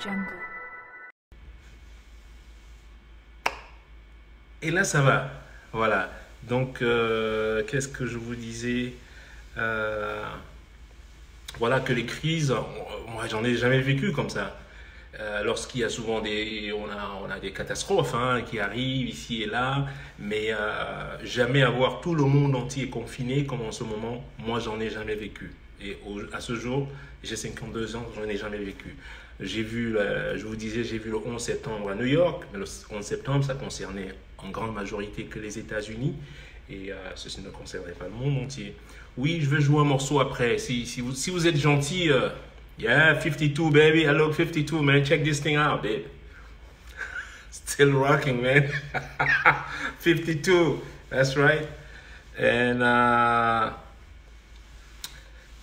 Jungle. Et là, ça va. Voilà. Donc, qu'est-ce que je vous disais? Voilà que les crises, moi, j'en ai jamais vécu comme ça. Lorsqu'il y a souvent on a des catastrophes hein, qui arrivent ici et là, mais jamais avoir tout le monde entier confiné comme en ce moment, moi, j'en ai jamais vécu. Et à ce jour, j'ai 52 ans, j'en ai jamais vécu. J'ai vu, je vous disais, j'ai vu le 11 septembre à New York, mais le 11 septembre, ça concernait en grande majorité que les États-Unis, et ceci ne concernait pas le monde entier. Oui, je vais jouer un morceau après. Si vous êtes gentil, yeah, 52, baby, I look 52, man, check this thing out, babe. Still rocking, man. 52, that's right.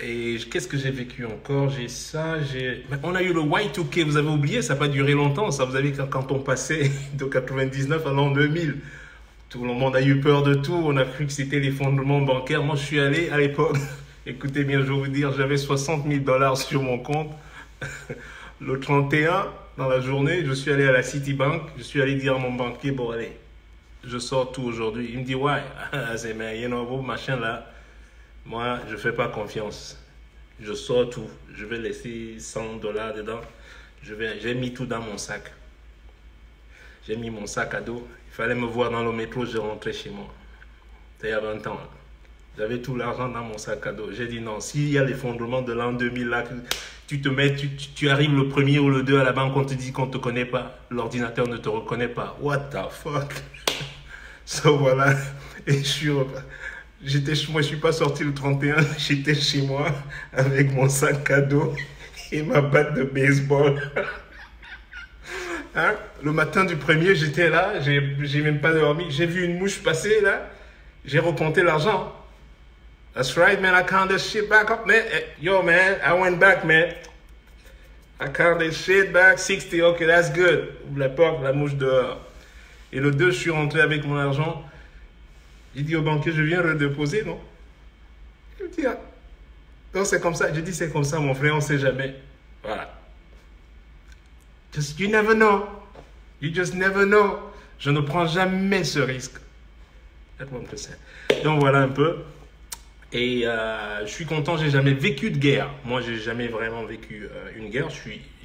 Et qu'est-ce que j'ai vécu encore? J'ai ça, on a eu le Y2K, vous avez oublié, ça n'a pas duré longtemps, ça, vous avez quand on passait de 99 à l'an 2000. Tout le monde a eu peur de tout, on a cru que c'était l'effondrement bancaire. Moi, je suis allé à l'époque, écoutez bien, je vais vous dire, j'avais 60 000 $ sur mon compte. Le 31, dans la journée, je suis allé à la Citibank, je suis allé dire à mon banquier, bon allez, je sors tout aujourd'hui. Il me dit, ouais, c'est mais, you know, vos machins là, moi, je ne fais pas confiance. Je sors tout. Je vais laisser 100 $ dedans. J'ai mis tout dans mon sac. J'ai mis mon sac à dos. Il fallait me voir dans le métro, je rentrais chez moi. C'était il y a 20 ans. J'avais tout l'argent dans mon sac à dos. J'ai dit non, s'il y a l'effondrement de l'an 2000, là, tu arrives le premier ou le 2 à la banque, on te dit qu'on ne te connaît pas. L'ordinateur ne te reconnaît pas. What the fuck? So voilà. Et moi, je suis pas sorti le 31, j'étais chez moi avec mon sac à dos et ma batte de baseball. Hein? Le matin du premier, j'étais là, j'ai même pas dormi. J'ai vu une mouche passer là, j'ai recompté l'argent. That's right, man, I count this shit back up, man. Yo, man, I went back, man. I count this shit back, 60, okay, that's good. Ouvre la porte, la mouche dehors. Et le 2, je suis rentré avec mon argent. J'ai dit au banquier, je viens redéposer, non? Il me dit, ah. Non, c'est comme ça. Je dis, c'est comme ça, mon frère, on ne sait jamais. Voilà. You never know. You just never know. Je ne prends jamais ce risque. Donc voilà un peu. Et je suis content, j'ai jamais vécu de guerre. Moi, j'ai jamais vraiment vécu une guerre.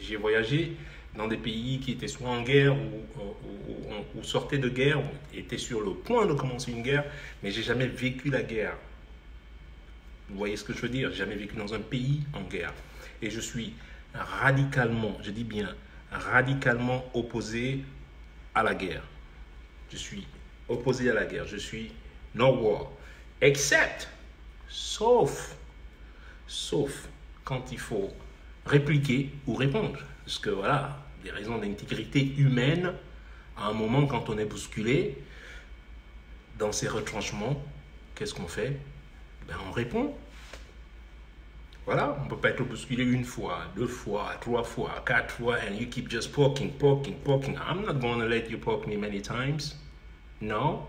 J'ai voyagé dans des pays qui étaient soit en guerre ou sortaient de guerre, ou étaient sur le point de commencer une guerre, mais j'ai jamais vécu la guerre. Vous voyez ce que je veux dire? J'ai jamais vécu dans un pays en guerre. Et je suis radicalement, je dis bien, radicalement opposé à la guerre. Je suis opposé à la guerre. Je suis no war. Except, sauf quand il faut répliquer ou répondre. Parce que voilà, des raisons d'intégrité humaine, à un moment quand on est bousculé dans ces retranchements, qu'est-ce qu'on fait? Ben, on répond. Voilà, on ne peut pas être bousculé une fois, 2 fois, 3 fois, 4 fois, and you keep just poking. I'm not going to let you poke me many times. Non.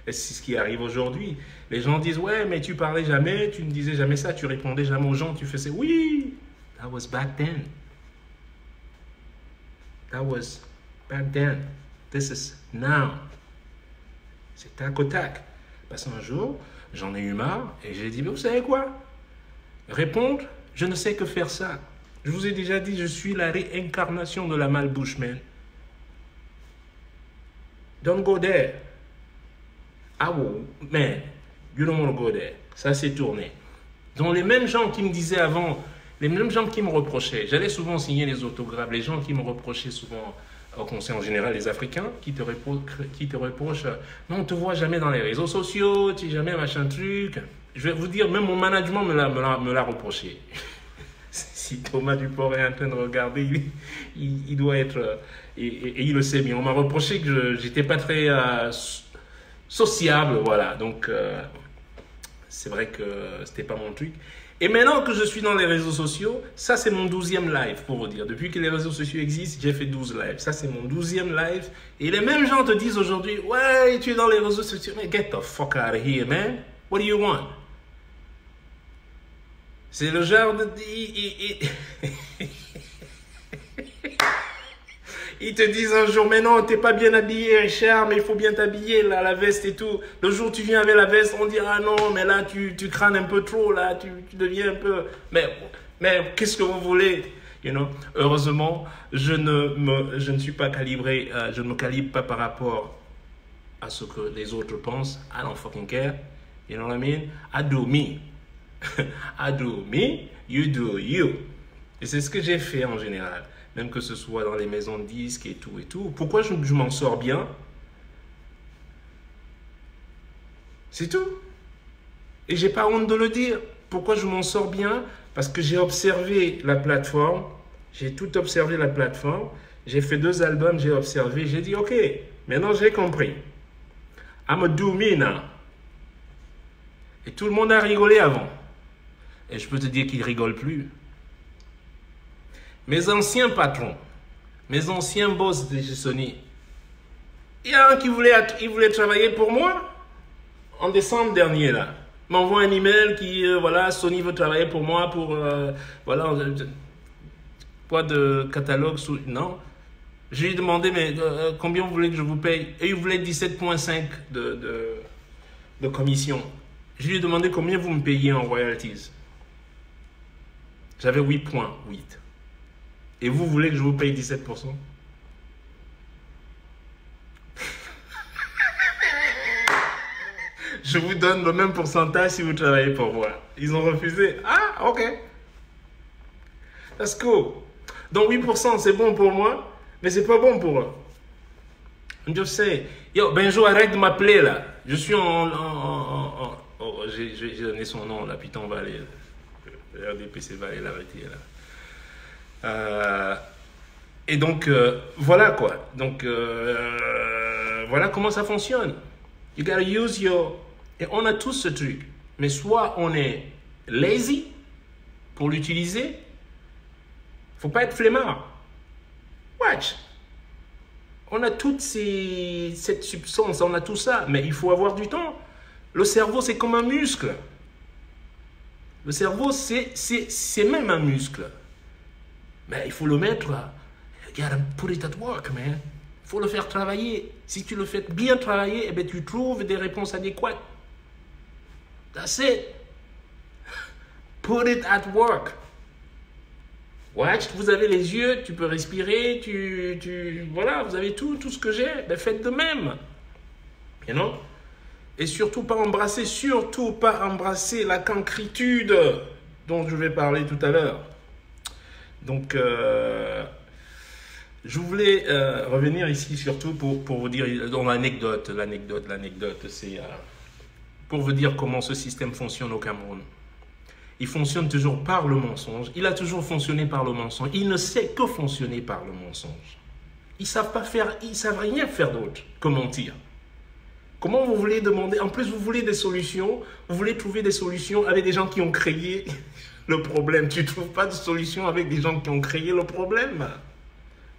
Et c'est ce qui arrive aujourd'hui. Les gens disent, ouais, mais tu parlais jamais, tu ne disais jamais ça, tu répondais jamais aux gens, tu faisais, oui, that was back then. That was back then. This is now. C'est tac au tac. Parce qu'un jour, j'en ai eu marre et j'ai dit, mais vous savez quoi? Répondre, je ne sais que faire ça. Je vous ai déjà dit, je suis la réincarnation de la malbouche, man. Don't go there. Ah oh, man, you don't want to go there. Ça s'est tourné. Donc les mêmes gens qui me disaient avant, les mêmes gens qui me reprochaient, j'allais souvent signer les autographes, les gens qui me reprochaient souvent, au conseil en général, les Africains, qui te reprochent, non, on ne te voit jamais dans les réseaux sociaux, tu n'es jamais machin truc. Je vais vous dire, même mon management me l'a reproché. Si Thomas Duport est en train de regarder, il doit être, et il le sait bien, on m'a reproché que je n'étais pas très sociable, voilà, donc c'est vrai que c'était pas mon truc. Et maintenant que je suis dans les réseaux sociaux, ça c'est mon 12e live pour vous dire. Depuis que les réseaux sociaux existent, j'ai fait 12 lives. Ça c'est mon 12e live. Et les mêmes gens te disent aujourd'hui, ouais, tu es dans les réseaux sociaux. Mais get the fuck out of here, man. What do you want? C'est le genre de... Ils te disent un jour, mais non, t'es pas bien habillé, Richard, mais il faut bien t'habiller, là, la veste et tout. Le jour où tu viens avec la veste, on dira, ah non, mais là, tu crânes un peu trop, là, tu deviens un peu... Mais qu'est-ce que vous voulez? You know? Heureusement, je ne suis pas calibré, je ne me calibre pas par rapport à ce que les autres pensent. I don't fucking care. You know what I mean? I do me. I do me, you do you. Et c'est ce que j'ai fait en général. Même que ce soit dans les maisons de disques et tout et tout. Pourquoi je m'en sors bien? C'est tout. Et j'ai pas honte de le dire. Pourquoi je m'en sors bien? Parce que j'ai observé la plateforme. J'ai tout observé la plateforme. J'ai fait 2 albums, j'ai observé. J'ai dit, ok, maintenant j'ai compris. I'm a do me now. Et tout le monde a rigolé avant. Et je peux te dire qu'ils ne rigolent plus. Mes anciens patrons, mes anciens boss de chez Sony, il y a un qui voulait travailler pour moi en décembre dernier là. Il m'envoie un email qui, voilà, Sony veut travailler pour moi pour, voilà, quoi de catalogue, non. Je lui ai demandé, mais combien vous voulez que je vous paye? Et il voulait 17,5 de commission. Je lui ai demandé combien vous me payez en royalties. J'avais 8,8. Et vous voulez que je vous paye 17%? Je vous donne le même pourcentage si vous travaillez pour moi. Ils ont refusé. Ah, ok. That's cool. Donc 8% c'est bon pour moi, mais c'est pas bon pour eux. Je sais. Yo, Benjo, arrête de m'appeler là. Je suis oh, j'ai donné son nom là, putain, on va aller. Le RDPC va aller l'arrêter là. Et donc, voilà quoi. Donc, voilà comment ça fonctionne. You gotta use your... Et on a tous ce truc. Mais soit on est lazy pour l'utiliser. Faut pas être flemmard. Watch. On a toute cette substance, on a tout ça. Mais il faut avoir du temps. Le cerveau, c'est comme un muscle. Le cerveau, c'est même un muscle. Mais il faut le mettre là. You gotta put it at work, man. Il faut le faire travailler. Si tu le fais bien travailler, eh ben, tu trouves des réponses adéquates. That's it. Put it at work. Watch, vous avez les yeux, tu peux respirer, voilà, vous avez tout ce que j'ai. Ben, faites de même. You know? Et surtout pas embrasser la cancritude dont je vais parler tout à l'heure. Donc, je voulais revenir ici surtout pour vous dire, dans l'anecdote, c'est pour vous dire comment ce système fonctionne au Cameroun. Il fonctionne toujours par le mensonge. Il a toujours fonctionné par le mensonge. Il ne sait que fonctionner par le mensonge. Ils savent rien faire d'autre que mentir. Comment vous voulez demander, en plus vous voulez des solutions, vous voulez trouver des solutions avec des gens qui ont créé le problème. Tu ne trouves pas de solution avec des gens qui ont créé le problème?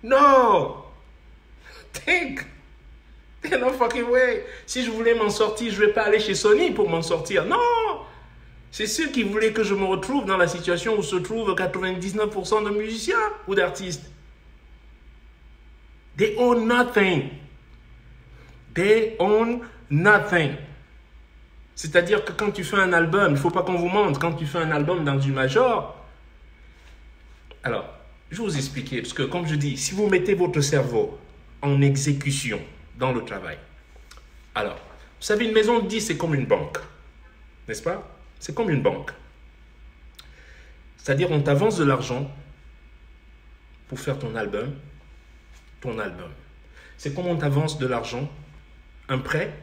Non! Think! There's no fucking way. Si je voulais m'en sortir, je ne vais pas aller chez Sony pour m'en sortir. Non! C'est ceux qui voulaient que je me retrouve dans la situation où se trouvent 99% de musiciens ou d'artistes. They own nothing. They own nothing. C'est-à-dire que quand tu fais un album, il ne faut pas qu'on vous mente, quand tu fais un album dans une major, alors, je vais vous expliquer, parce que comme je dis, si vous mettez votre cerveau en exécution dans le travail, alors, vous savez, une maison de disques, c'est comme une banque, n'est-ce pas? C'est comme une banque. C'est-à-dire, on t'avance de l'argent pour faire ton album. C'est comme on t'avance de l'argent, un prêt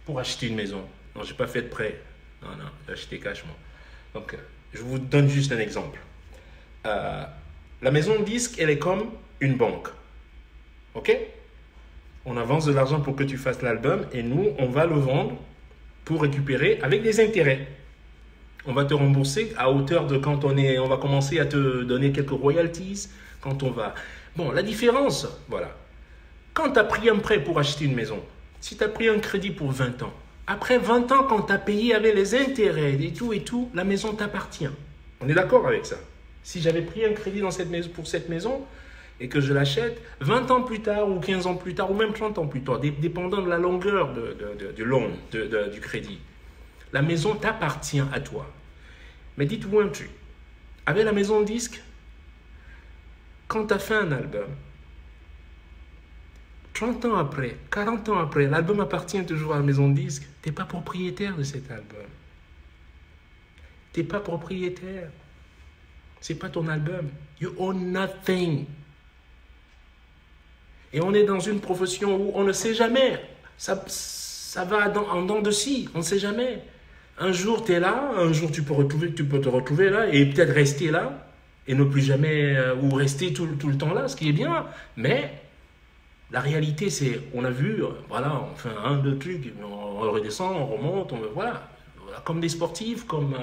pour acheter une maison. Non, je n'ai pas fait de prêt. Non, j'ai acheté cash, moi. Donc, je vous donne juste un exemple. La maison de disque, elle est comme une banque. OK? On avance de l'argent pour que tu fasses l'album et nous, on va le vendre pour récupérer avec des intérêts. On va te rembourser à hauteur de quand on va commencer à te donner quelques royalties. Quand on va... Bon, la différence, voilà. Quand tu as pris un prêt pour acheter une maison, si tu as pris un crédit pour 20 ans, après 20 ans, quand tu as payé avec les intérêts et tout, la maison t'appartient. On est d'accord avec ça? Si j'avais pris un crédit pour cette maison, et que je l'achète 20 ans plus tard ou 15 ans plus tard ou même 30 ans plus tard, dépendant de la longueur du loan, du crédit. La maison t'appartient à toi. Mais dites-vous un truc. Avec la maison de disque, quand tu as fait un album, 30 ans après, 40 ans après, l'album appartient toujours à la maison de disque. Tu n'es pas propriétaire de cet album. Tu n'es pas propriétaire. Ce n'est pas ton album. You own nothing. Et on est dans une profession où on ne sait jamais. Ça va en dents de scie. On ne sait jamais. Un jour, tu es là. Un jour, tu peux te retrouver là et peut-être rester là et ne plus jamais ou rester tout le temps là, ce qui est bien. Mais la réalité, c'est, on a vu, voilà, on fait un, deux trucs, on redescend, on remonte, voilà. Comme des sportifs, comme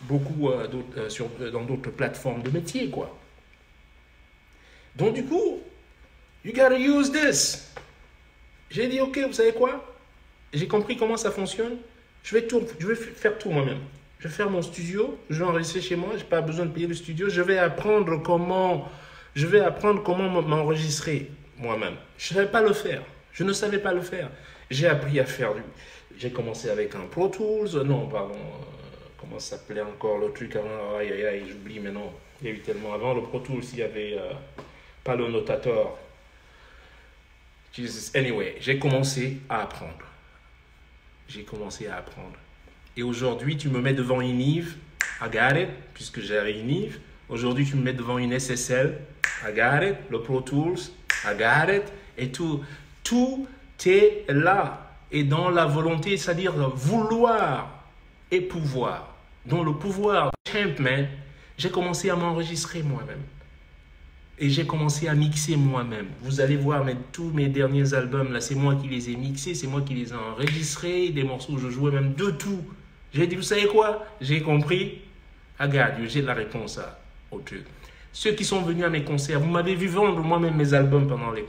beaucoup d'autres, dans d'autres plateformes de métier, quoi. Donc, du coup, you gotta use this. J'ai dit, ok, vous savez quoi? J'ai compris comment ça fonctionne. Je vais faire tout moi-même. Je vais faire mon studio, je vais enregistrer chez moi, je n'ai pas besoin de payer le studio. Je vais apprendre comment m'enregistrer moi-même. Je ne savais pas le faire. Je ne savais pas le faire. J'ai appris à faire J'ai commencé avec un Pro Tools. Non, pardon. Comment ça s'appelait encore le truc avant? Aïe, j'oublie maintenant. Il y a eu tellement. Avant le Pro Tools, il y avait pas le notateur. Anyway, j'ai commencé à apprendre. Et aujourd'hui, tu me mets devant une Yves, I got it, puisque j'avais une Yves. Aujourd'hui, tu me mets devant une SSL, I got it, le Pro Tools, I got it. Et tout est là. Et dans la volonté, c'est-à-dire vouloir et pouvoir. Dans le pouvoir, man, j'ai commencé à m'enregistrer moi-même. Et j'ai commencé à mixer moi-même. Vous allez voir, tous mes derniers albums, là, c'est moi qui les ai mixés, c'est moi qui les ai enregistrés, des morceaux où je jouais même de tout. J'ai dit, vous savez quoi? J'ai compris. Regarde, j'ai la réponse au truc. Ceux qui sont venus à mes concerts, vous m'avez vu vendre moi-même mes albums pendant les...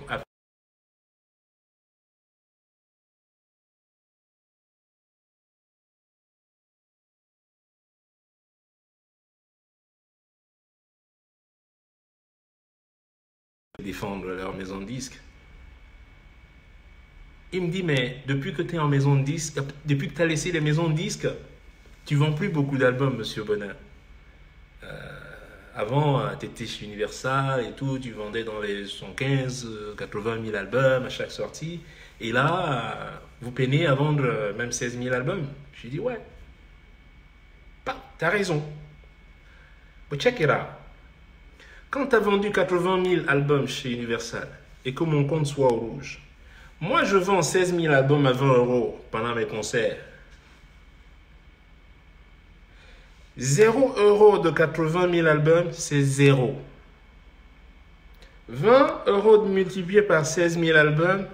défendre leur maison de disques. Il me dit, mais depuis que tu es en maison de disques, depuis que tu as laissé les maisons de disques, tu vends plus beaucoup d'albums, monsieur Bonin. Avant, tu étais chez Universal et tout, tu vendais dans les 115, 80 000 albums à chaque sortie. Et là, vous peinez à vendre même 16 000 albums. J'ai dit, ouais, tu as raison. But check it out. Quand tu as vendu 80 000 albums chez Universal et que mon compte soit au rouge, moi je vends 16 000 albums à 20 € pendant mes concerts. 0 € de 80 000 albums, c'est 0. 20 € multiplié par 16 000 albums.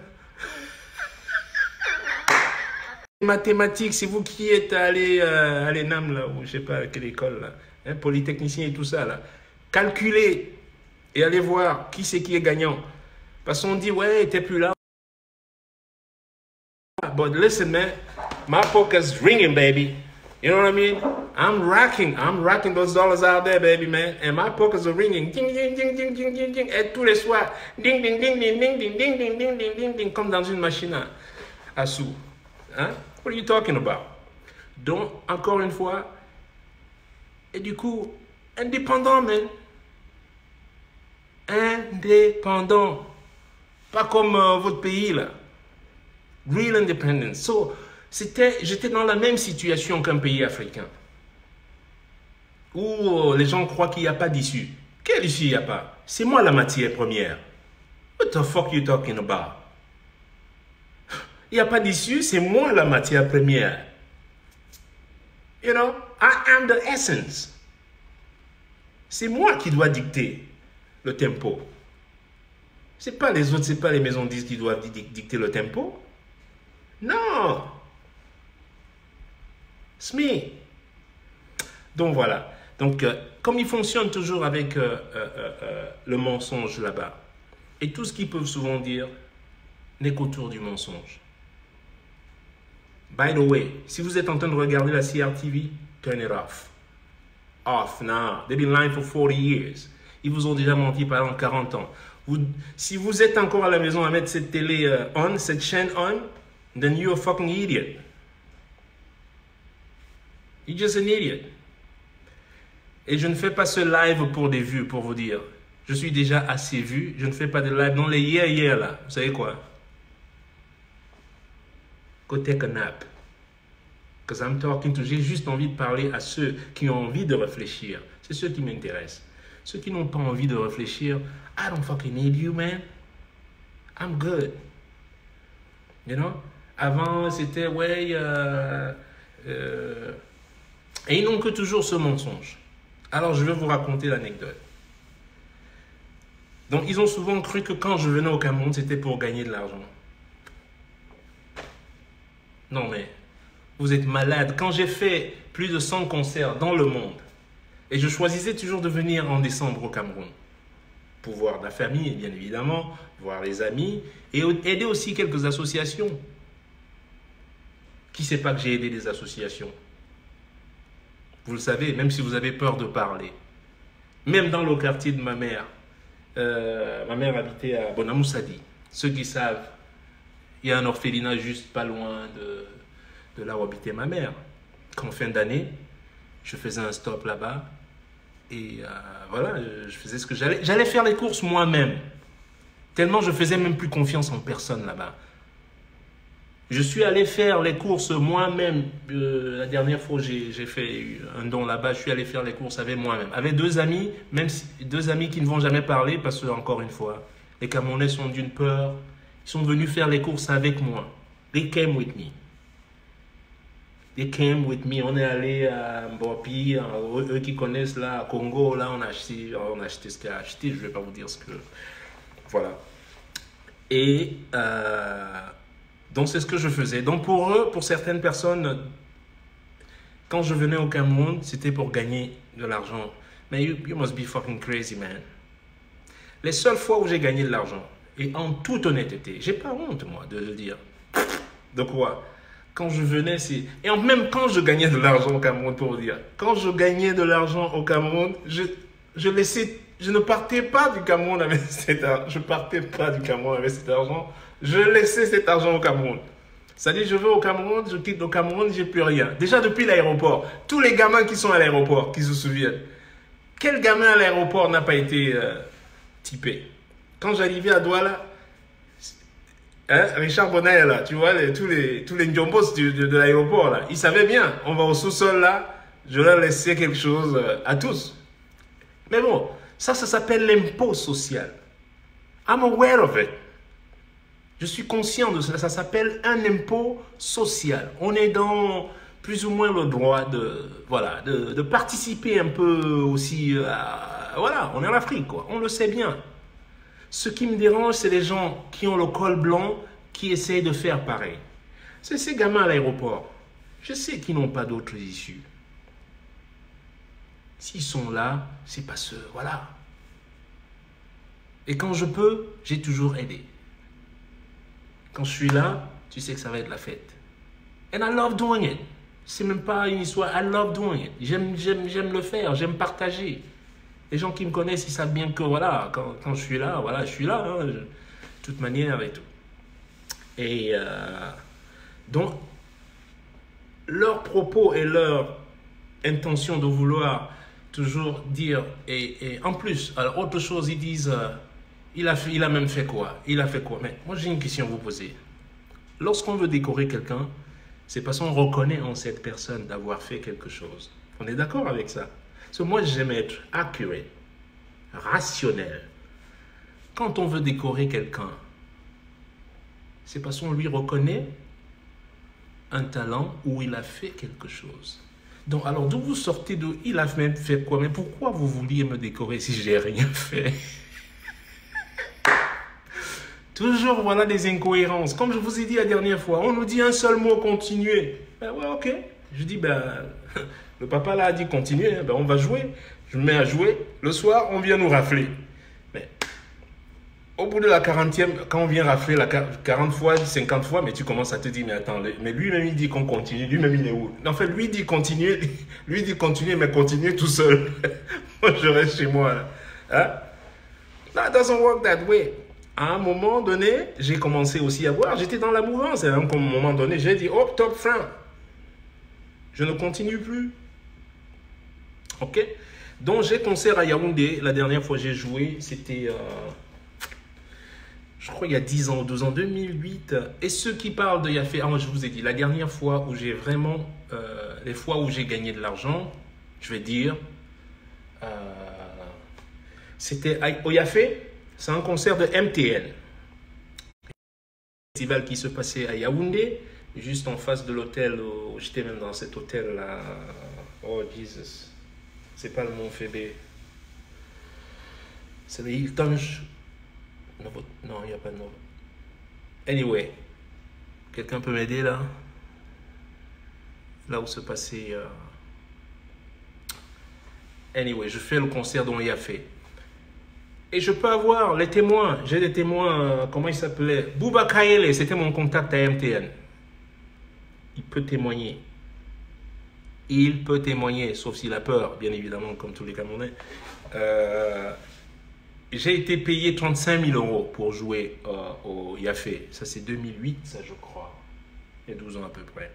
Mathématiques, c'est vous qui êtes allé à l'ENAM, là, ou je sais pas à quelle école, là, hein, polytechnicien et tout ça, là. Calculez et allez voir qui c'est qui est gagnant. Parce qu'on dit, ouais, t'es plus là. But listen, man, my pocket's ringing, baby. You know what I mean? I'm racking those dollars out there, baby, man. And my pockets are ringing. Ding, ding, ding, ding, ding, ding, ding. Et tous les soirs, ding, ding, ding, ding, ding, ding, ding, ding, ding, ding, ding, ding, comme dans une machine à sous. Hein? What are you talking about? Donc, encore une fois, et du coup, indépendant, man. Indépendant. Pas comme votre pays, là. Real independence. So, j'étais dans la même situation qu'un pays africain. Où les gens croient qu'il n'y a pas d'issue. Quelle issue il n'y a pas? C'est moi la matière première. What the fuck you talking about? Il n'y a pas d'issue, c'est moi la matière première. You know, I am the essence. C'est moi qui dois dicter le tempo. C'est pas les autres, c'est pas les maisons de disques qui doivent dicter le tempo. Non. C'est me. Donc voilà. Donc, comme ils fonctionnent toujours avec le mensonge là-bas, et tout ce qu'ils peuvent souvent dire n'est qu'autour du mensonge. By the way, si vous êtes en train de regarder la CRTV, turn it off. Off now. They've been lying for 40 years. Ils vous ont déjà menti pendant 40 ans. Si vous êtes encore à la maison à mettre cette télé on, cette chaîne on, then you're a fucking idiot. You're just an idiot. Et je ne fais pas ce live pour des vues, pour vous dire. Je suis déjà assez vu. Je ne fais pas de live dans les yeah là. Vous savez quoi? Go take a nap. Because I'm talking to... J'ai juste envie de parler à ceux qui ont envie de réfléchir. C'est ceux qui m'intéressent. Ceux qui n'ont pas envie de réfléchir, I don't fucking need you, man. I'm good. You know? Avant, c'était, ouais... Et ils n'ont que toujours ce mensonge. Alors, je vais vous raconter l'anecdote. Donc, ils ont souvent cru que quand je venais au Cameroun, c'était pour gagner de l'argent. Non, mais vous êtes malade. Quand j'ai fait plus de 100 concerts dans le monde, et je choisissais toujours de venir en décembre au Cameroun, pour voir la famille, bien évidemment, voir les amis, et aider aussi quelques associations. Qui ne sait pas que j'ai aidé des associations? Vous le savez, même si vous avez peur de parler. Même dans le quartier de ma mère habitait à Bonamoussadi. Ceux qui savent, il y a un orphelinat juste pas loin de là où habitait ma mère. Qu'en fin d'année, je faisais un stop là-bas. Et voilà, je faisais ce que j'allais. J'allais faire les courses moi-même. Tellement je faisais même plus confiance en personne là-bas. Je suis allé faire les courses moi-même. La dernière fois, j'ai fait un don là-bas. Je suis allé faire les courses avec moi-même. Avec deux amis, même si, deux amis qui ne vont jamais parler parce que, encore une fois, les Camerounais sont d'une peur. Ils sont venus faire les courses avec moi. They came with me. They came with me. On est allé à Mbopi. Eux qui connaissent là, à Congo, là, on a acheté ce qu'il y a acheté. Je ne vais pas vous dire ce que... Voilà. Et... donc, c'est ce que je faisais. Donc, pour eux, pour certaines personnes, quand je venais au Cameroun, c'était pour gagner de l'argent. Mais you must be fucking crazy, man. Les seules fois où j'ai gagné de l'argent, et en toute honnêteté, j'ai pas honte, moi, de le dire. De quoi? Quand je venais, c'est... Et même quand je gagnais de l'argent au Cameroun, pour vous dire, quand je gagnais de l'argent au Cameroun, je ne partais pas du Cameroun avec cet argent. Je partais pas du Cameroun avec cet argent. Je laissais cet argent au Cameroun. C'est-à-dire, je vais au Cameroun, je quitte le Cameroun, j'ai plus rien. Déjà depuis l'aéroport, tous les gamins qui sont à l'aéroport, qui se souviennent, quel gamin à l'aéroport n'a pas été typé? Quand j'arrivais à Douala, Richard Bonnet là, tu vois, tous les njombos de l'aéroport là, ils savaient bien, on va au sous-sol là, je leur laissais quelque chose à tous. Mais bon, ça s'appelle l'impôt social. I'm aware of it. Je suis conscient de cela, ça s'appelle un impôt social. On est dans plus ou moins le droit de participer un peu aussi. Voilà, on est en Afrique, quoi. On le sait bien. Ce qui me dérange, c'est les gens qui ont le col blanc, qui essayent de faire pareil. C'est ces gamins à l'aéroport. Je sais qu'ils n'ont pas d'autres issues. S'ils sont là, c'est parce que, voilà. Et quand je peux, j'ai toujours aidé. Quand je suis là, tu sais que ça va être la fête. And I love doing it. C'est même pas une histoire. I love doing it. J'aime le faire. J'aime partager. Les gens qui me connaissent, ils savent bien que voilà, quand je suis là, voilà, je suis là. Hein, de toute manière et tout. Et donc, leurs propos et leur intention de vouloir toujours dire, et en plus, alors autre chose, ils disent... Il a même fait quoi? Il a fait quoi? Mais moi, j'ai une question à vous poser. Lorsqu'on veut décorer quelqu'un, c'est parce qu'on reconnaît en cette personne d'avoir fait quelque chose. On est d'accord avec ça? Parce que moi, j'aime être accurate, rationnel. Quand on veut décorer quelqu'un, c'est parce qu'on lui reconnaît un talent où il a fait quelque chose. Donc, alors, d'où vous sortez de « il a même fait quoi » Mais pourquoi vous vouliez me décorer si j'ai rien fait? Toujours, voilà, des incohérences. Comme je vous ai dit la dernière fois, on nous dit un seul mot, continuer. Ben ouais, ok. Je dis, ben, le papa là a dit continuer, ben on va jouer. Je me mets à jouer. Le soir, on vient nous rafler. Mais au bout de la 40e, quand on vient rafler la 40 fois, 50 fois, mais tu commences à te dire, mais attends, mais lui-même il dit qu'on continue, lui-même il est où? En fait, lui dit continuer, mais continuer tout seul. Moi, je reste chez moi. Là. Hein? That doesn't work that way. À un moment donné, j'ai commencé aussi à voir, j'étais dans la mouvance. Et à un moment donné, j'ai dit, oh, top frein. Je ne continue plus. Ok? Donc, j'ai concert à Yaoundé. La dernière fois que j'ai joué, c'était, je crois, il y a 10 ans ou 12 ans, 2008. Et ceux qui parlent de Yafé, je vous ai dit, la dernière fois où j'ai vraiment, les fois où j'ai gagné de l'argent, je vais dire, c'était au Yafé. C'est un concert de MTN. Un festival qui se passait à Yaoundé, juste en face de l'hôtel. J'étais même dans cet hôtel-là. Oh, Jesus. C'est pas le Mont Fébé. C'est le Hilton. Non, il n'y a pas de nom. Anyway. Quelqu'un peut m'aider là? Là où se passait... Anyway, je fais le concert dont il y a fait. Et je peux avoir les témoins. J'ai des témoins, comment il s'appelait? Bouba Kaele, c'était mon contact à MTN. Il peut témoigner. Il peut témoigner, sauf s'il a peur, bien évidemment, comme tous les Camerounais. J'ai été payé 35 000 € pour jouer au Yafé. Ça, c'est 2008, ça, je crois. Il y a 12 ans à peu près.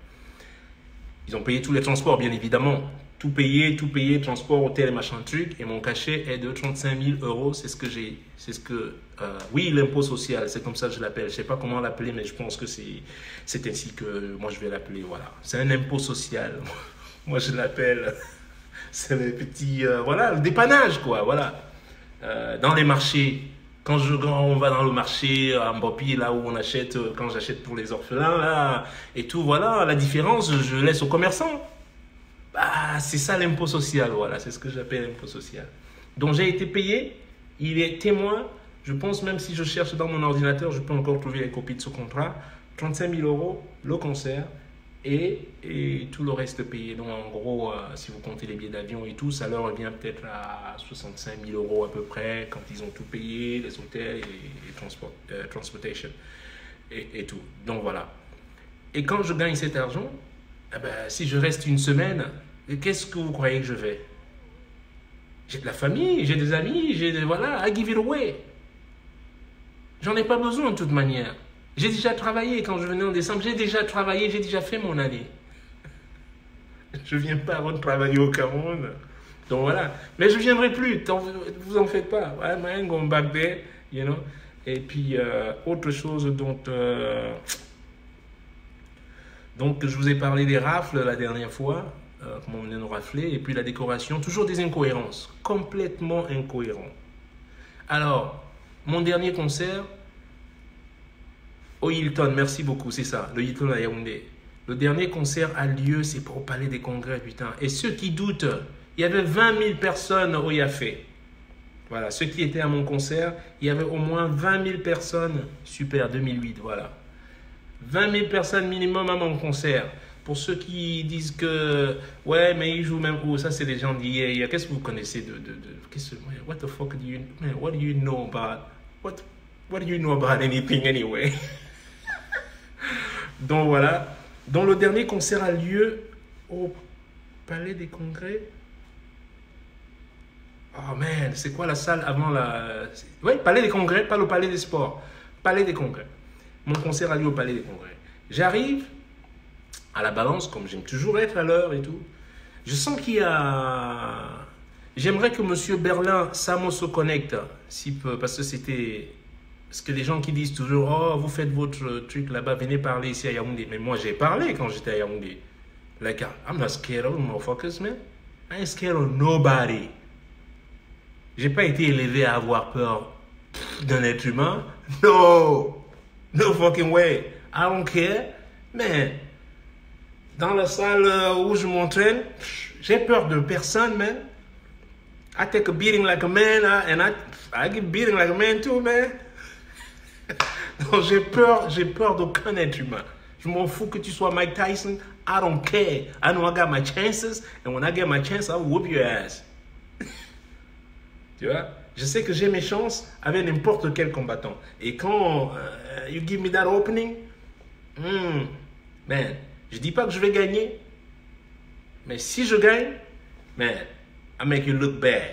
Ils ont payé tous les transports, bien évidemment. Tout payé, transport, hôtel et machin truc. Et mon cachet est de 35 000 €. C'est ce que j'ai. C'est ce que. Oui, l'impôt social, c'est comme ça que je l'appelle. Je ne sais pas comment l'appeler, mais je pense que c'est ainsi que moi je vais l'appeler. Voilà. C'est un impôt social. Moi je l'appelle. C'est le petit. Voilà, le dépannage, quoi. Voilà. Dans les marchés. Quand on va dans le marché à Mbopi, là où on achète, quand j'achète pour les orphelins, là, et tout, voilà, la différence, je laisse aux commerçants. Bah, c'est ça l'impôt social, voilà, c'est ce que j'appelle l'impôt social. Donc j'ai été payé, il est témoin, je pense même si je cherche dans mon ordinateur, je peux encore trouver les copies de ce contrat, 35 000 € le concert et tout le reste payé. Donc en gros, si vous comptez les billets d'avion et tout, ça leur revient peut-être à 65 000 € à peu près quand ils ont tout payé, les hôtels et transportation et tout. Donc voilà. Et quand je gagne cet argent, eh ben, si je reste une semaine, qu'est-ce que vous croyez que je vais? J'ai de la famille, j'ai des amis, voilà, I give it away. J'en ai pas besoin de toute manière. J'ai déjà travaillé quand je venais en décembre, j'ai déjà travaillé, j'ai déjà fait mon année. Je viens pas avant de travailler au Cameroun. Donc voilà. Mais je viendrai plus, vous en faites pas. I'm going back there, you know. Et puis, autre chose donc, je vous ai parlé des rafles la dernière fois, comment on venait nous rafler, et puis la décoration, toujours des incohérences, complètement incohérents. Alors, mon dernier concert, au Hilton, merci beaucoup, c'est ça, le Hilton à Yaoundé. Le dernier concert a lieu, c'est pour au Palais des Congrès, putain. Et ceux qui doutent, il y avait 20 000 personnes au Yafé. Voilà, ceux qui étaient à mon concert, il y avait au moins 20 000 personnes. Super, 2008, voilà. 20 000 personnes minimum à mon concert. Pour ceux qui disent que, ouais, mais ils jouent même où, ça c'est des gens d'hier. Qu'est-ce que vous connaissez what the fuck do you, man, what do you know about, what do you know about anything anyway? Donc voilà. Donc le dernier concert a lieu au Palais des Congrès. Oh man, c'est quoi la salle avant la... Oui, Palais des Congrès, pas le Palais des Sports. Palais des Congrès. Mon concert a lieu au Palais des Congrès. J'arrive à la balance, comme j'aime toujours être à l'heure et tout. Je sens qu'il y a... J'aimerais que M. Berlin Samo se connecte, s'il peut, parce que c'était... Parce que les gens qui disent toujours, oh, vous faites votre truc là-bas, venez parler ici à Yaoundé. Mais moi, j'ai parlé quand j'étais à Yaoundé. Like, I'm not scared of motherfuckers, man. I ain't scared of nobody. J'ai pas été élevé à avoir peur d'un être humain. No! No fucking way. I don't care. Man, dans la salle où je m'entraîne, j'ai peur de personne, man. I take a beating like a man, and I give beating like a man too, man. Donc j'ai peur d'aucun être humain. Je m'en fous que tu sois Mike Tyson. I don't care. I know I got my chances, and when I get my chance, I'll whoop your ass. Tu vois? Je sais que j'ai mes chances avec n'importe quel combattant. Et quand you give me that opening, man, je dis pas que je vais gagner, mais si je gagne, man, I make you look bad.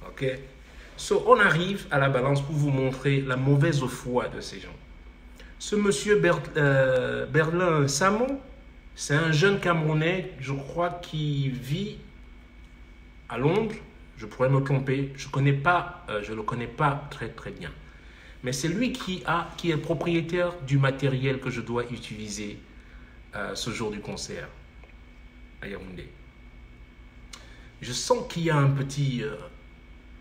Ok? So, on arrive à la balance pour vous montrer la mauvaise foi de ces gens. Ce monsieur Berlin Samon, c'est un jeune Camerounais, je crois, qui vit à Londres. Je pourrais me tromper, je le connais pas très très bien. Mais c'est lui qui est propriétaire du matériel que je dois utiliser ce jour du concert à Yaoundé. Je sens qu'il y a un petit...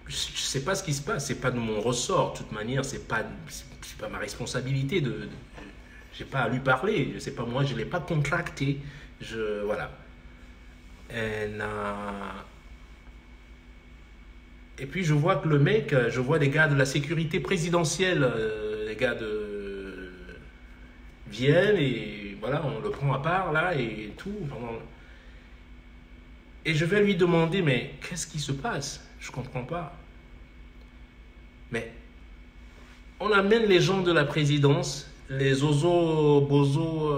je ne sais pas ce qui se passe, c'est pas de mon ressort. De toute manière, c'est pas ma responsabilité. J'ai pas à lui parler. Je sais pas moi, je l'ai pas contracté. Voilà. Et puis je vois que le mec, je vois des gars de la sécurité présidentielle, les gars viennent et voilà, on le prend à part là et tout. Et je vais lui demander, mais qu'est-ce qui se passe? Je ne comprends pas. Mais on amène les gens de la présidence, les bozo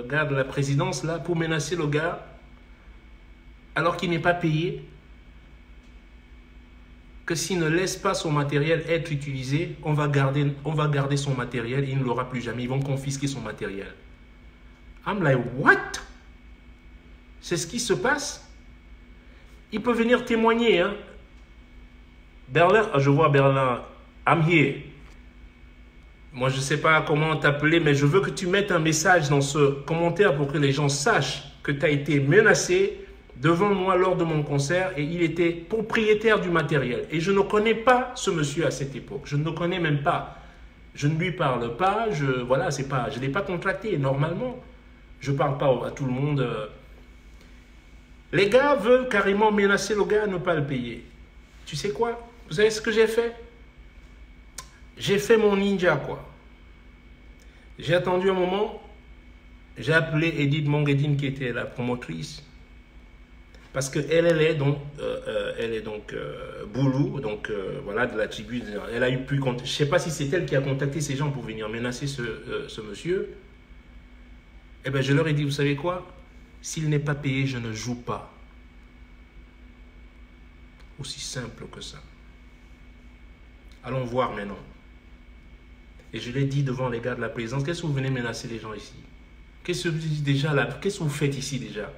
gars de la présidence là, pour menacer le gars, alors qu'il n'est pas payé. Que s'il ne laisse pas son matériel être utilisé, on va garder son matériel et il ne l'aura plus jamais. Ils vont confisquer son matériel. I'm like, what? C'est ce qui se passe? Il peut venir témoigner. Hein? Berlin, je vois Berlin, I'm here. Moi, je ne sais pas comment t'appeler, mais je veux que tu mettes un message dans ce commentaire pour que les gens sachent que tu as été menacé devant moi lors de mon concert et il était propriétaire du matériel. Et je ne connais pas ce monsieur à cette époque. Je ne le connais même pas. Je ne lui parle pas. Je ne l'ai pas contracté normalement. Je ne parle pas à tout le monde. Les gars veulent carrément menacer le gars à ne pas le payer. Tu sais quoi? Vous savez ce que j'ai fait? J'ai fait mon ninja, quoi. J'ai attendu un moment. J'ai appelé Edith Monguedine qui était la promotrice. Parce qu'elle est donc Boulou, donc voilà, de la tribu. Elle a eu plus compte. Je ne sais pas si c'est elle qui a contacté ces gens pour venir menacer ce monsieur. Eh bien, je leur ai dit, vous savez quoi? S'il n'est pas payé, je ne joue pas. Aussi simple que ça. Allons voir maintenant. Et je l'ai dit devant les gars de la présidence, qu'est-ce que vous venez menacer les gens ici? Qu'est-ce que vous faites ici déjà?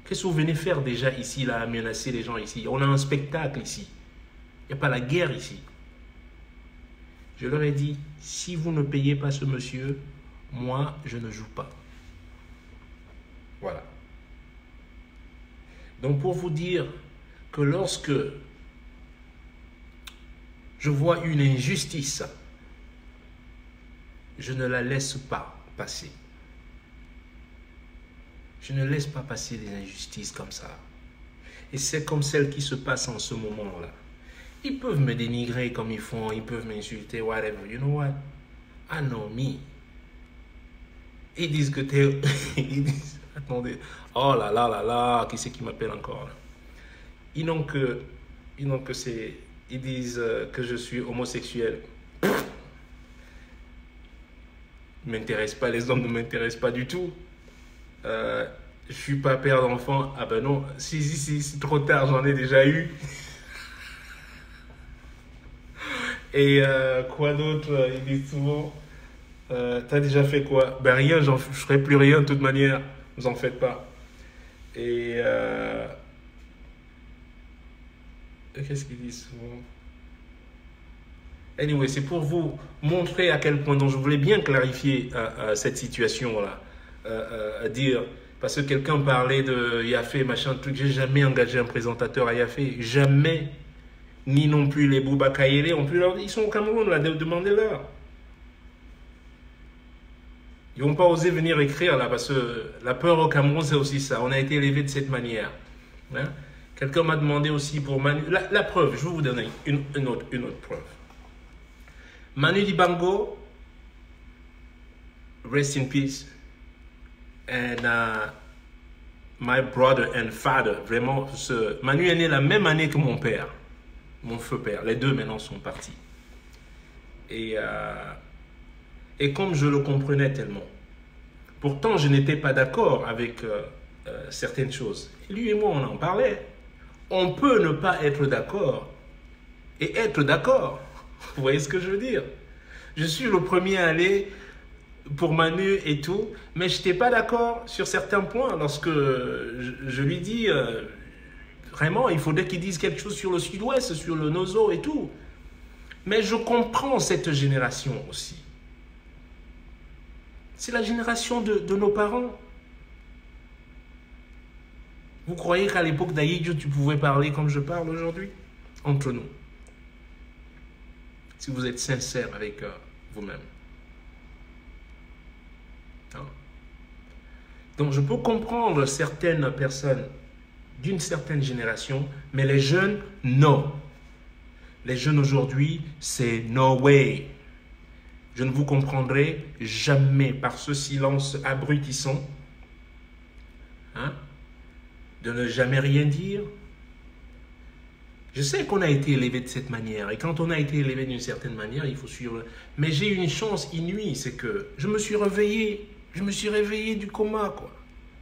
Qu'est-ce que vous venez faire déjà ici, là, à menacer les gens ici? On a un spectacle ici. Il n'y a pas la guerre ici. Je leur ai dit, si vous ne payez pas ce monsieur, moi, je ne joue pas. Voilà. Donc, pour vous dire que lorsque je vois une injustice, je ne la laisse pas passer. Je ne laisse pas passer des injustices comme ça. Et c'est comme celle qui se passe en ce moment-là. Ils peuvent me dénigrer comme ils font, ils peuvent m'insulter, whatever. You know what? I know me. Ils disent que t'es... Ils disent... Attendez. Oh là là là là, qui c'est qui m'appelle encore là? Ils n'ont que c'est... Ils disent que je suis homosexuel. Ne m'intéresse pas, les hommes ne m'intéressent pas du tout. Je suis pas père d'enfant. Ah ben non, si, c'est trop tard, j'en ai déjà eu. Et quoi d'autre? Ils disent souvent, t'as déjà fait quoi? Ben rien, je ferai plus rien de toute manière, vous en faites pas. Et qu'est-ce qu'ils disent souvent? Anyway, c'est pour vous montrer à quel point, donc je voulais bien clarifier cette situation-là. Dire, parce que quelqu'un parlait de Yafé, machin, truc, j'ai jamais engagé un présentateur à Yafé, jamais, ni non plus les Bouba Kayele, ils sont au Cameroun, là, demandez-leur. Ils vont pas oser venir écrire, là, parce que la peur au Cameroun, c'est aussi ça, on a été élevé de cette manière. Hein? Quelqu'un m'a demandé aussi pour Manu, la preuve, je vais vous donner une autre preuve. Manu Dibango, rest in peace. And my brother and father, vraiment, Manu est né la même année que mon père, mon feu père. Les deux maintenant sont partis. Et comme je le comprenais tellement, pourtant je n'étais pas d'accord avec certaines choses. Lui et moi, on en parlait. On peut ne pas être d'accord et être d'accord. Vous voyez ce que je veux dire? Je suis le premier à aller pour Manu et tout, mais je n'étais pas d'accord sur certains points lorsque je lui dis vraiment, il faudrait qu'il dise quelque chose sur le sud-ouest, sur le Nozo et tout. Mais je comprends cette génération aussi. C'est la génération de nos parents. Vous croyez qu'à l'époque d'Aïdjo, tu pouvais parler comme je parle aujourd'hui? Entre nous. Si vous êtes sincère avec vous-même. Hein? Donc je peux comprendre certaines personnes d'une certaine génération, mais les jeunes, non. Les jeunes aujourd'hui, c'est no way. Je ne vous comprendrai jamais par ce silence abrutissant, hein, de ne jamais rien dire. Je sais qu'on a été élevé de cette manière, et quand on a été élevé d'une certaine manière, il faut suivre. Mais j'ai eu une chance inouïe, c'est que je me suis réveillé du coma, quoi.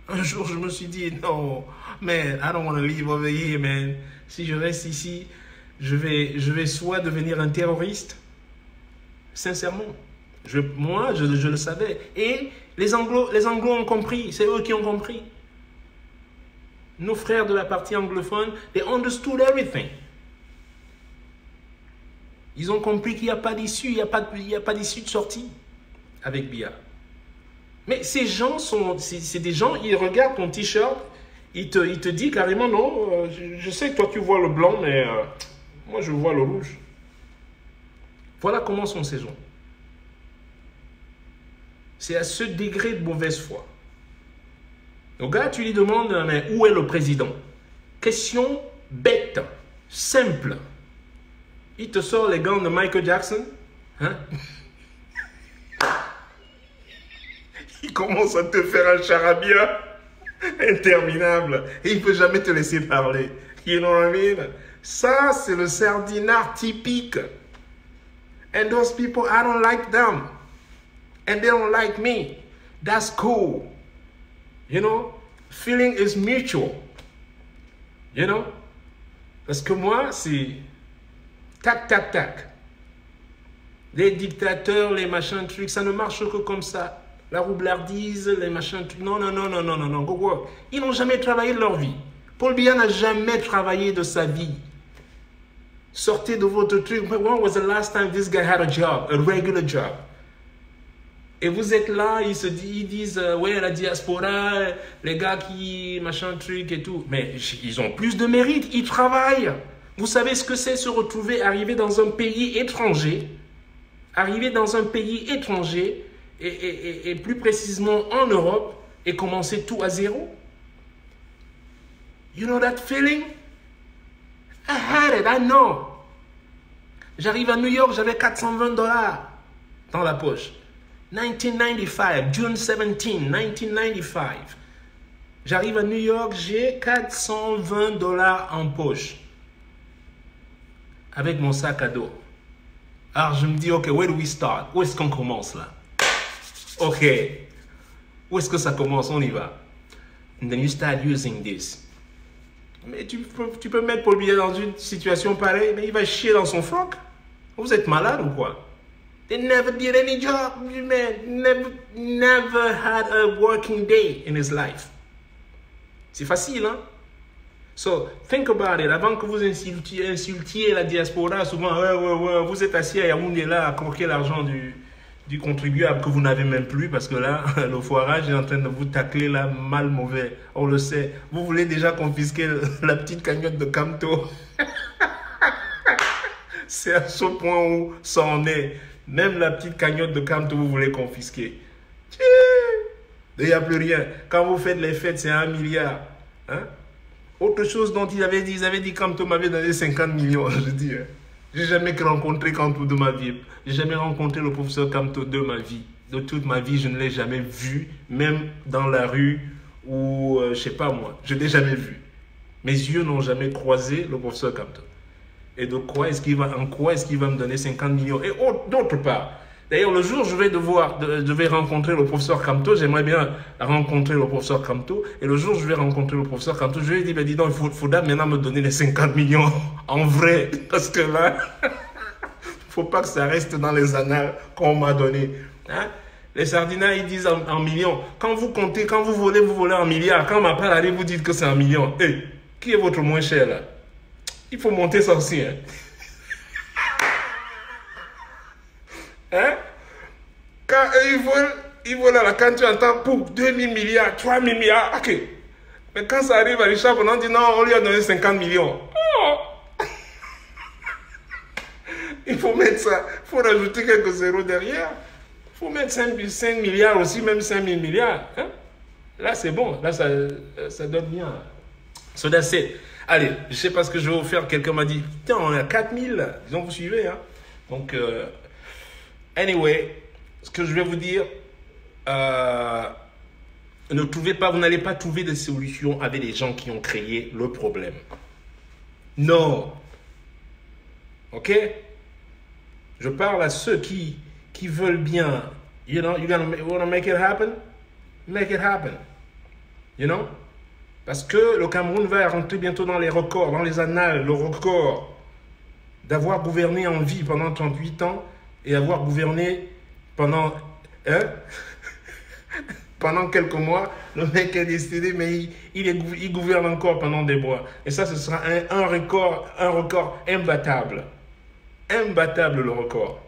Un jour, je me suis dit, non, man, I don't want to live over here, man. Si je reste ici, je vais soit devenir un terroriste, sincèrement. Moi, je le savais. Et les Anglo ont compris, c'est eux qui ont compris. Nos frères de la partie anglophone, they understood everything. Ils ont compris qu'il n'y a pas d'issue, il n'y a pas d'issue de sortie avec Biya. Mais ces gens c'est des gens, ils regardent ton t-shirt, ils te disent carrément, non, je sais que toi tu vois le blanc, mais moi je vois le rouge. Voilà comment sont ces gens. C'est à ce degré de mauvaise foi. Le gars, tu lui demandes, mais où est le président? Question bête, simple. Il te sort les gants de Michael Jackson. Hein? Il commence à te faire un charabia interminable. Et il ne peut jamais te laisser parler. You know what I mean? Ça, c'est le sardinard typique. And those people, I don't like them. And they don't like me. That's cool. You know, feeling is mutual. You know? Parce que moi, c'est tac, tac, tac. Les dictateurs, les machins, trucs, ça ne marche que comme ça. La roublardise, les machins, trucs. Non, non, non, non, non, non, non. Go, go. Ils n'ont jamais travaillé de leur vie. Paul Biya n'a jamais travaillé de sa vie. Sortez de votre truc. When was the last time this guy had a job, a regular job? Et vous êtes là, ils disent, ouais, la diaspora, les gars qui, machin, truc et tout. Mais ils ont plus de mérite, ils travaillent. Vous savez ce que c'est se retrouver, arriver dans un pays étranger, et plus précisément en Europe, et commencer tout à zéro? You know that feeling? I had it, I know. J'arrive à New York, j'avais $420 dans la poche. 1995, June 17, 1995. J'arrive à New York, j'ai $420 en poche. Avec mon sac à dos. Alors je me dis, ok, where do we start? Où est-ce qu'on commence là? Ok. Où est-ce que ça commence? On y va. And then you start using this. Mais tu peux mettre Paul Biya dans une situation pareille, mais il va chier dans son froc. Vous êtes malade ou quoi? They never did any job, man. Never had a working day in his life. C'est facile, hein? So, think about it. Avant que vous insultiez la diaspora, souvent, ouais, vous êtes assis à Yaoundé là à croquer l'argent du contribuable que vous n'avez même plus parce que là, le foirage est en train de vous tacler là, mal mauvais. On le sait. Vous voulez déjà confisquer la petite cagnotte de Camto. C'est à ce point où ça en est. Même la petite cagnotte de Camto, vous voulez confisquer. Il n'y a plus rien. Quand vous faites les fêtes, c'est 1 milliard. Hein? Autre chose dont ils avaient dit Camto m'avait donné 50 millions. Je dis, j'ai jamais rencontré Camto de ma vie. J'ai jamais rencontré le professeur Camto de ma vie. De toute ma vie, je ne l'ai jamais vu, même dans la rue ou je sais pas moi. Je ne l'ai jamais vu. Mes yeux n'ont jamais croisé le professeur Camto. Et en quoi est-ce qu'il va me donner 50 millions? Et d'autre part, D'ailleurs, le jour où je vais rencontrer le professeur Camto, j'aimerais bien rencontrer le professeur Camto. Et le jour où je vais rencontrer le professeur Camto, je lui ai dit, ben dis donc, il faudra maintenant me donner les 50 millions en vrai. Parce que là, il ne faut pas que ça reste dans les annales qu'on m'a donné. Hein? Les sardinats, ils disent en millions. Quand vous comptez, quand vous volez en milliards. Quand on m'appelle, allez, vous dites que c'est en millions. Hey, qui est votre moins cher là? Il faut monter ça aussi. Hein? Hein? Quand ils volent, quand tu entends pour 2000 milliards, 3000 milliards, ok. Mais quand ça arrive à Richard, on dit non, on lui a donné 50 millions. Oh. Il faut mettre ça, il faut rajouter quelques zéros derrière. Il faut mettre 5 milliards aussi, même 5000 milliards. Hein? Là, c'est bon, là, ça donne bien. So that's it. Allez, je ne sais pas ce que je vais vous faire. Quelqu'un m'a dit, putain, on est à 4000. Disons, vous suivez. Hein? Donc, anyway, ce que je vais vous dire, ne trouvez pas, vous n'allez pas trouver de solution avec les gens qui ont créé le problème. Non. Ok? Je parle à ceux qui veulent bien. You know, you wanna make it happen? Make it happen. You know? Parce que le Cameroun va rentrer bientôt dans les records, dans les annales, le record d'avoir gouverné en vie pendant 38 ans et avoir gouverné pendant, pendant quelques mois. Le mec est décédé, mais il gouverne encore pendant des mois. Et ça, ce sera un record imbattable. Imbattable le record.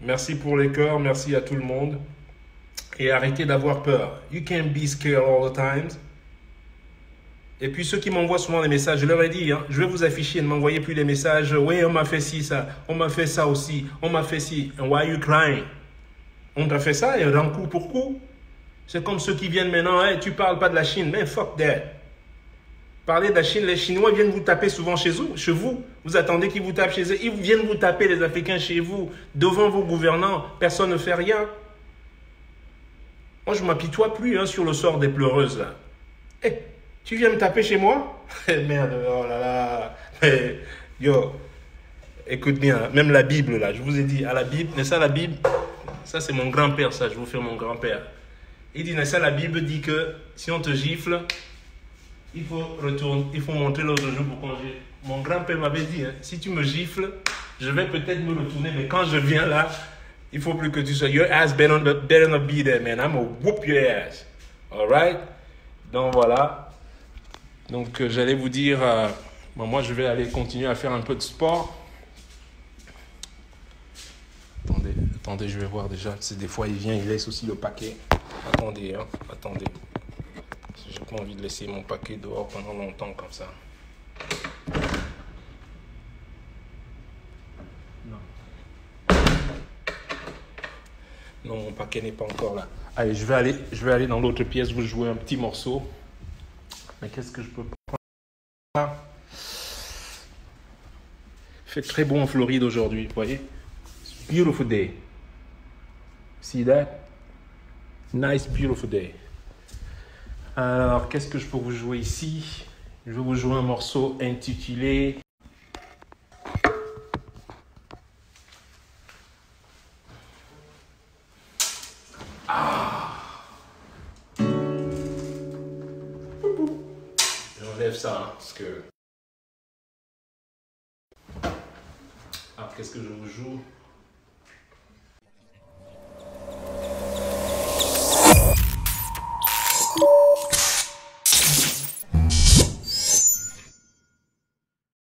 Merci pour les cœurs, merci à tout le monde. Et arrêtez d'avoir peur. You can't be scared all the time. Et puis ceux qui m'envoient souvent des messages, je leur ai dit, hein, je vais vous afficher, ne m'envoyez plus des messages. Oui, on m'a fait ci, ça. On m'a fait ça aussi. On m'a fait ci. And why are you crying? On t'a fait ça et on rend coup pour coup. C'est comme ceux qui viennent maintenant, hey, tu parles pas de la Chine. Mais fuck that. Parlez de la Chine, les Chinois viennent vous taper souvent chez vous. Vous attendez qu'ils vous tapent chez eux. Ils viennent vous taper, les Africains, chez vous. Devant vos gouvernants, personne ne fait rien. Moi, je ne m'apitoie plus hein, sur le sort des pleureuses. Là. Hey, tu viens me taper chez moi? Merde, oh là là. Hey, yo, écoute bien, même la Bible, là, je vous ai dit, à la Bible, n'est-ce pas la Bible? Ça, c'est mon grand-père, ça, je vous fais mon grand-père. Il dit, n'est-ce pas la Bible dit que si on te gifle, il faut montrer l'autre jour pour congé. Mon grand-père m'avait dit, hein, si tu me gifles, je vais peut-être me retourner, mais quand je viens là, il faut plus que tu sois. Your ass better not be there, man. I'm gonna whoop your ass. Alright? Donc voilà. Donc j'allais vous dire, bon, moi je vais aller continuer à faire un peu de sport. Attendez, je vais voir déjà. C'est des fois il vient, il laisse aussi le paquet. Attendez, hein, attendez. J'ai pas envie de laisser mon paquet dehors pendant longtemps comme ça. Non, mon paquet n'est pas encore là. Allez, je vais aller dans l'autre pièce, vous jouer un petit morceau. Mais qu'est-ce que je peux prendre? Il fait très bon en Floride aujourd'hui, vous voyez? Beautiful day. See that? Nice, beautiful day. Alors, qu'est-ce que je peux vous jouer ici? Je vais vous jouer un morceau intitulé... J'enlève ça, hein, parce que... Alors, qu'est-ce que je vous joue?